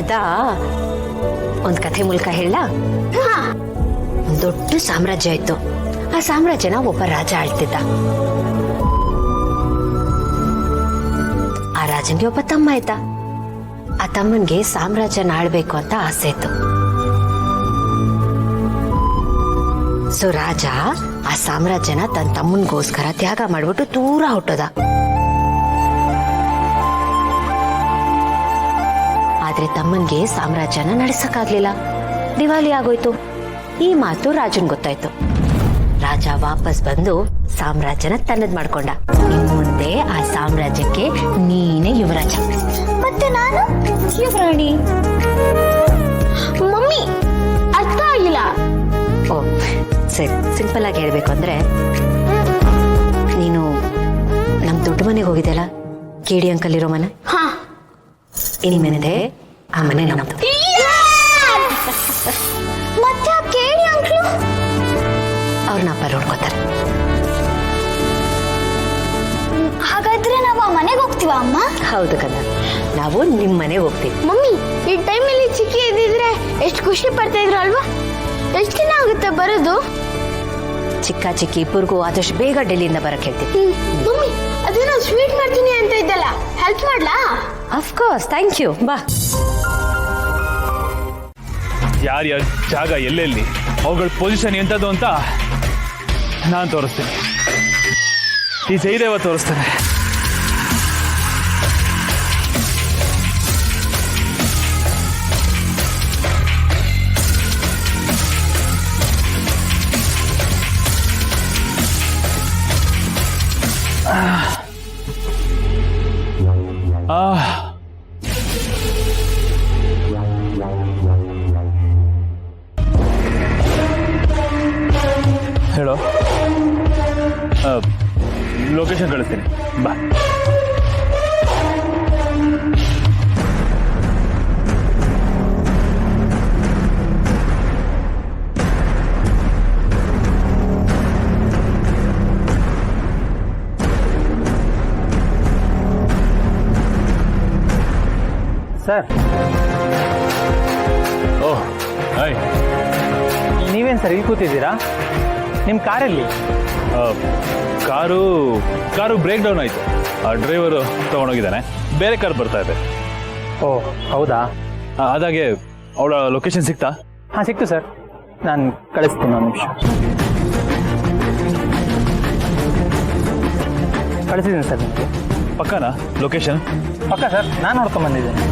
ಅದಾ ಒಂದ್ ಕಥೆ ಮೂಲಕ ಹೇಳ. ಒಂದ್ ದೊಡ್ಡ ಸಾಮ್ರಾಜ್ಯ ಇತ್ತು. ಆ ಸಾಮ್ರಾಜ್ಯನ ಒಬ್ಬ ರಾಜ ಆಳ್ತಿದ್ದ. ಆ ರಾಜನ್ಗೆ ಒಬ್ಬ ತಮ್ಮ ಇದ್ದ. ಆ ತಮ್ಮನ್ಗೆ ಸಾಮ್ರಾಜ್ಯನ ಆಳ್ಬೇಕು ಅಂತ ಆಸೆ ಇತ್ತು. ಸೊ ರಾಜ ಆ ಸಾಮ್ರಾಜ್ಯನ ತನ್ನ ತಮ್ಮನ್ಗೋಸ್ಕರ ತ್ಯಾಗ ಮಾಡ್ಬಿಟ್ಟು ದೂರ ಹೊಟ್ಟೋದ. ಆದ್ರೆ ತಮ್ಮನ್ಗೆ ಸಾಮ್ರಾಜ್ಯನ ನಡೆಸಕ್ಕಾಗ್ಲಿಲ್ಲ. ದಿವಾಲಿ ಆಗೋಯ್ತು. ಈ ಮಾತು ರಾಜನ್ ಗೊತ್ತಾಯ್ತು. ರಾಜ ವಾಪಸ್ ಬಂದು ಸಾಮ್ರಾಜ್ಯನ ತನ್ನದ್ ಮಾಡ್ಕೊಂಡ. ಮುಂದೆ ಆ ಸಾಮ್ರಾಜ್ಯಕ್ಕೆ ನೀನೇ ಯುವರಾಜ, ಮತ್ತೆ ನಾನು ಯುವರಾಣಿ. ಮಮ್ಮಿ ಅರ್ಥ ಆಗಿಲ್ಲ. ಓ ಸರಿ, ಸಿಂಪಲ್ ಆಗಿ ಹೇಳ್ಬೇಕು ಅಂದ್ರೆ, ನೀನು ನಮ್ ದೊಡ್ಡ ಮನೆಗೆ ಹೋಗಿದ್ದೆಲ್ಲ, ಕೇಡಿ ಅಂಕಲ್ ಇರೋ ಮನೆ. ಇನ್ಮೇಲೆ ಆ ಮನೆ ನಮ್ದು. ಮತ್ತೆ ಆ ಕೇಳಿ ಅಂಕ್ಲು ಅವ್ರನ್ನ ಅಪ್ಪ ನೋಡ್ಕೋತಾರೆ. ಹಾಗಾದ್ರೆ ನಾವು ಆ ಮನೆಗೆ ಹೋಗ್ತೀವ ಅಮ್ಮ? ಹೌದು ಕಣ್ಣ, ನಾವು ನಿಮ್ ಮನೆಗೆ ಹೋಗ್ತೀವಿ. ಮಮ್ಮಿ ಈ ಟೈಮಲ್ಲಿ ಚಿಕ್ಕಿ ಇದ್ದಿದ್ರೆ ಎಷ್ಟು ಖುಷಿ ಪಡ್ತಾ ಇದ್ರು ಅಲ್ವಾ? ಎಷ್ಟು ದಿನ ಆಗುತ್ತೆ ಬರೋದು? ಚಿಕ್ಕ ಚಿಕ್ಕಿ ಇಬ್ಬರಿಗೂ ಆದಷ್ಟು ಬೇಗ ಡೆಲ್ಲಿಯಿಂದ ಬರಕ್ ಹೇಳ್ತೀವಿ. ಮಮ್ಮಿ ಅದೇನೋ ಸ್ವೀಟ್ ಮಾಡ್ತೀನಿ ಅಂತ ಇದ್ದಲ್ಲ, ಹೆಲ್ಪ್ ಮಾಡ್ಲಾ? Of course, thank you. ಬಾ. ಯಾರ್ಯಾರ ಜಾಗ ಎಲ್ಲೆಲ್ಲಿ, ಅವುಗಳ ಪೊಸಿಷನ್ ಎಂಥದ್ದು ಅಂತ ನಾನು ತೋರಿಸ್ತೀನಿ. ಈ ಜಯದೇವ ತೋರಿಸ್ತಾನೆ. ಹೇಳೋ, ಲೊಕೇಶನ್ ಕಳಿಸ್ತೀನಿ, ಬಾ. ಸರ್, ಓಹ್ ಹಾಯ್. ನೀವೇನು ಸರ್ ಇಲ್ಲಿ ಕೂತಿದ್ದೀರಾ? ನಿಮ್ಮ ಕಾರಲ್ಲಿ? ಕಾರು ಬ್ರೇಕ್ ಡೌನ್ ಆಯಿತು. ಆ ಡ್ರೈವರು ತೊಗೊಂಡೋಗಿದ್ದಾನೆ. ಬೇರೆ ಕಾರ್ ಬರ್ತಾ ಇದೆ. ಓ ಹೌದಾ? ಅದಾಗೆ ಅವಳ ಲೊಕೇಶನ್ ಸಿಕ್ತಾ? ಹಾಂ ಸಿಕ್ತು ಸರ್, ನಾನು ಕಳಿಸ್ತೀನಿ. ಒಂದು ನಿಮಿಷ ಕಳಿಸಿದ್ದೀನಿ ಸರ್ ನಿಮಗೆ. ಪಕ್ಕನಾ ಲೊಕೇಶನ್? ಪಕ್ಕ ಸರ್, ನಾನು ನೋಡ್ಕೊಂಬಂದಿದ್ದೀನಿ.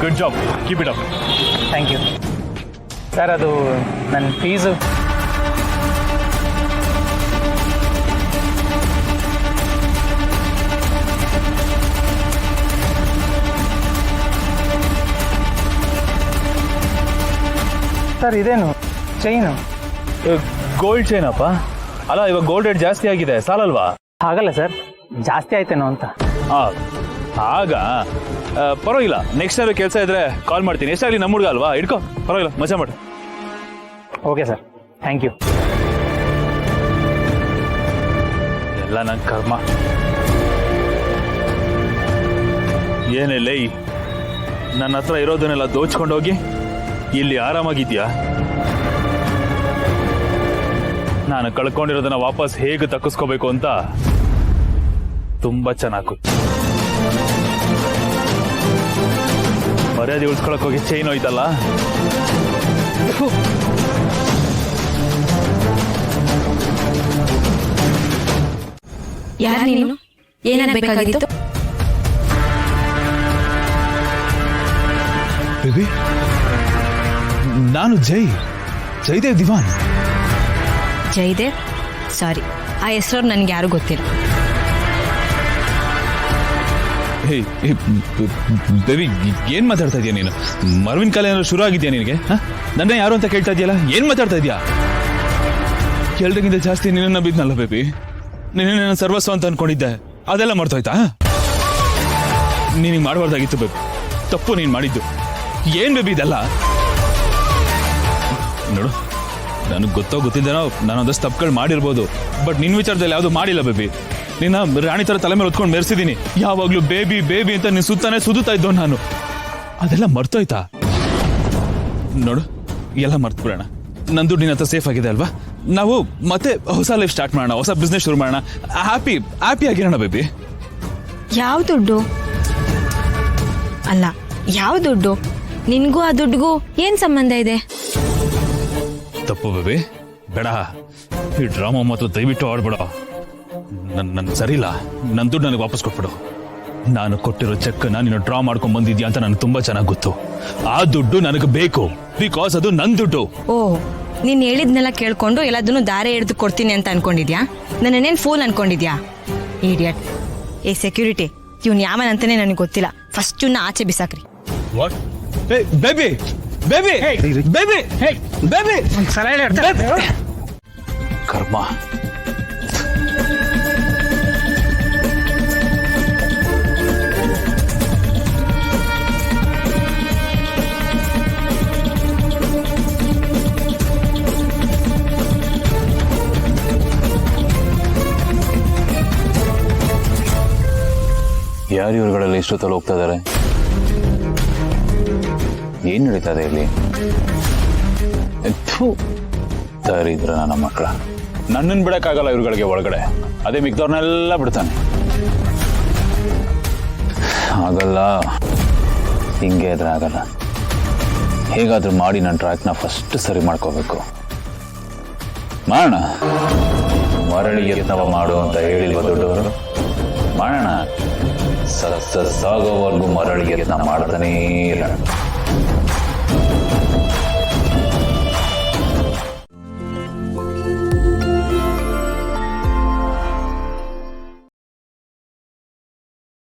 Good job, keep it up. Thank you sir. ಅದು ನನ್ನ ಫೀಸು. ಸರ್ ಇದೇನು ಚೈನು? ಗೋಲ್ಡ್ ಚೈನ್ ಅಪ್ಪ. ಅಲ್ಲ, ಇವಾಗ ಗೋಲ್ಡ್ ರೇಟ್ ಜಾಸ್ತಿ ಆಗಿದೆ, ಸಾಲಲ್ವಾ? ಹಾಗಲ್ಲ ಸರ್, ಜಾಸ್ತಿ ಆಯ್ತೇನೋ ಅಂತ. ಆಗ ಪರವಾಗಿಲ್ಲ, ನೆಕ್ಸ್ಟ್ ಟೈಮ್ ಕೆಲಸ ಇದ್ರೆ ಕಾಲ್ ಮಾಡ್ತೀನಿ. ಎಷ್ಟಾಗಲಿ ನಮ್ಮ ಹುಡುಗ ಅಲ್ವಾ, ಇಟ್ಕೋ, ಪರವಾಗಿಲ್ಲ, ಮಜಾ ಮಾಡು. Okay sir, thank you. ಎಲ್ಲ ನನ್ನ ಕರ್ಮ. ಏನಿಲ್ಲ, ನನ್ನ ಹತ್ರ ಇರೋದನ್ನೆಲ್ಲ ದೋಚ್ಕೊಂಡೋಗಿ ಇಲ್ಲಿ ಆರಾಮಾಗಿದ್ಯಾ? ನಾನು ಕಳ್ಕೊಂಡಿರೋದನ್ನ ವಾಪಸ್ ಹೇಗೆ ತಕ್ಕಿಸ್ಕೋಬೇಕು ಅಂತ ತುಂಬಾ ಚೆನ್ನಾಗಿ ಗೊತ್ತು. ಮರ್ಯಾದೆ ಉಳಿಸ್ಕೊಳಕ್ ಹೋಗಿ ಚೈನ್ ಹೋಯ್ತಲ್ಲ. ಯಾರು ನೀನು? ಏನಾಗಬೇಕಾಗಿತ್ತು? ಬೇಬಿ, ನಾನು ಜಯದೇವ್ ದಿವಾನ್. ಜಯದೇವ್? ಸಾರಿ, ಆ ಹೆಸರು ನನಗೆ ಯಾರು ಗೊತ್ತಿಲ್ಲ. ಬೇಬಿ, ಏನ್ ಮಾತಾಡ್ತಾ ಇದೀಯ ನೀನು? ಮರವಿನ ಕಾಲ ಏನಾದ್ರು ಶುರು ಆಗಿದ್ಯಾ ನಿನಗೆ? ನನ್ನ ಯಾರು ಅಂತ ಕೇಳ್ತಾ ಇದೆಯಲ್ಲ, ಏನ್ ಮಾತಾಡ್ತಾ ಇದೀಯಾ? ಎಲ್ರಿಗಿಂತ ಜಾಸ್ತಿ ನಿನ್ನ ಬಿದ್ನಲ್ಲ ಬೇಬಿ. ನಿನ್ನ ಸರ್ವಸ್ವ ಅಂತ ಅನ್ಕೊಂಡಿದ್ದೆ, ಅದೆಲ್ಲ ಮರ್ತೋಯ್ತಾ? ನೀನಿಗೆ ಮಾಡಬಾರ್ದಾಗಿತ್ತು ಬೇಬಿ, ತಪ್ಪು ನೀನ್ ಮಾಡಿದ್ದು. ಏನ್ ಬೇಬಿ ಇದೆಲ್ಲ? ನೋಡು, ನನಗೆ ಗೊತ್ತಿದ್ದೇನೋ ನಾನು ಒಂದಷ್ಟು ತಪ್ಪುಗಳು ಮಾಡಿರ್ಬೋದು, ಬಟ್ ನಿನ್ನ ವಿಚಾರದಲ್ಲಿ ಯಾವುದು ಮಾಡಿಲ್ಲ ಬೇಬಿ. ನಿನ್ನ ರಾಣಿ ತರ ತಲೆ ಮೇಲೆ ಹೊತ್ಕೊಂಡು ಮೆರೆಸಿದೀನಿ. ಯಾವಾಗ್ಲೂ ಬೇಬಿ ಬೇಬಿ ಅಂತ ನೀನ್ ಸುತ್ತಾನೆ ಸುದುತ್ತಾ ಇದ್ದೋ ನಾನು. ಅದೆಲ್ಲ ಮರ್ತೋಯ್ತಾ? ನೋಡು, ಎಲ್ಲ ಮರ್ತು ಬಿಡೋಣ. ನನ್ನ ದುಡ್ಡು ನಿನ್ನ ಹತ್ರ ಸೇಫ್ ಆಗಿದೆ ಅಲ್ವಾ? ನಾವು ಮತ್ತೆ ಹೊಸ ಲೈಫ್ ಸ್ಟಾರ್ಟ್ ಮಾಡೋಣ, ಹೊಸ ಬಿಸ್ನೆಸ್ ಶುರು ಮಾಡೋಣ, ಹ್ಯಾಪಿ ಆಗಿರೋಣ ಬೇಬಿ. ಯಾವ ದುಡ್ಡು? ಅಲ್ಲ, ಯಾವ ದುಡ್ಡು? ನಿನ್ಗೂ ಆ ದುಡ್ಡಿಗೂ ಏನ್ ಸಂಬಂಧ ಇದೆ? ತಪ್ಪು ಬೇಬಿ, ಬೇಡ. ಈ ಡ್ರಾಮಾ ಮಾತ್ರ ದಯವಿಟ್ಟು ಆಡ್ಬೇಡ. ನನ್ ಸರಿಯಿಲ್ಲ. ನನ್ನ ದುಡ್ಡು ನನಗೆ ವಾಪಸ್ ಕೊಟ್ಬಿಡು. ನಾನು ಕೊಟ್ಟಿರೋ ಚೆಕ್ ನೀನು ಡ್ರಾ ಮಾಡ್ಕೊಂಡ್ ಬಂದಿದ್ಯಾ ಅಂತ ನನಗೆ ತುಂಬಾ ಚೆನ್ನಾಗಿ ಗೊತ್ತು. ಆ ದುಡ್ಡು ನನಗೆ ಬೇಕು, ಬಿಕಾಸ್ ಅದು ನನ್ನ ದುಡ್ಡು. ಓ, ನೀನ್ ಹೇಳಿದ್ನೆಲ್ಲ ಕೇಳ್ಕೊಂಡು ಎಲ್ಲದನ್ನು ದಾರೆ ಹಿಡಿದು ಕೊಡ್ತೀನಿ ಅಂತ ಅನ್ಕೊಂಡಿದ್ಯಾ? ನನ್ನೇನ್ ಫೂಲ್ ಅನ್ಕೊಂಡಿದ್ಯಾ? ಇಡಿಯಟ್. ಏ ಸೆಕ್ಯೂರಿಟಿ, ಇವ್ನು ಯಾವನ್ ಅಂತಾನೆ ನನಗೆ ಗೊತ್ತಿಲ್ಲ. ಫಸ್ಟ್ ಇವ್ನ ಆಚೆ ಬಿಸಾಕ್ರಿ. What? Baby baby baby baby ಸಲ ಹೇಳಿ ಕರ್ಮ. ಯಾರು ಇವ್ರುಗಳೆಲ್ಲ ಇಷ್ಟೊತ್ತಲ್ಲಿ ಹೋಗ್ತಾ ಇದಾರೆ? ಏನ್ ನಡೀತಾ ಇದೆ ಇಲ್ಲಿ? ತರಿದ್ರ ನನ್ನ ಮಕ್ಕಳ. ನನ್ನನ್ನು ಬಿಡಕ್ಕಾಗಲ್ಲ ಇವ್ರುಗಳಿಗೆ ಒಳಗಡೆ. ಅದೇ ಮಿಕ್ದವ್ರನ್ನೆಲ್ಲ ಬಿಡ್ತಾನೆ. ಆಗಲ್ಲ, ಹಿಂಗೆ ಇದ್ರೆ ಆಗಲ್ಲ. ಹೇಗಾದ್ರೂ ಮಾಡಿ ನನ್ನ ಟ್ರ್ಯಾಕ್ನ ಫಸ್ಟ್ ಸರಿ ಮಾಡ್ಕೋಬೇಕು. ಮಾಡೋಣ. ಮರಳಿ ಯತ್ನವ ಮಾಡು ಅಂತ ಹೇಳಿಲ್ವ ದೊಡ್ಡವರು? ಮಾಡೋಣ. ಸಾಗೋವರೆಗೂ ಮರಳಿ ಯತ್ನ ಮಾಡ್ತಾನೇ ಇರೋಣ.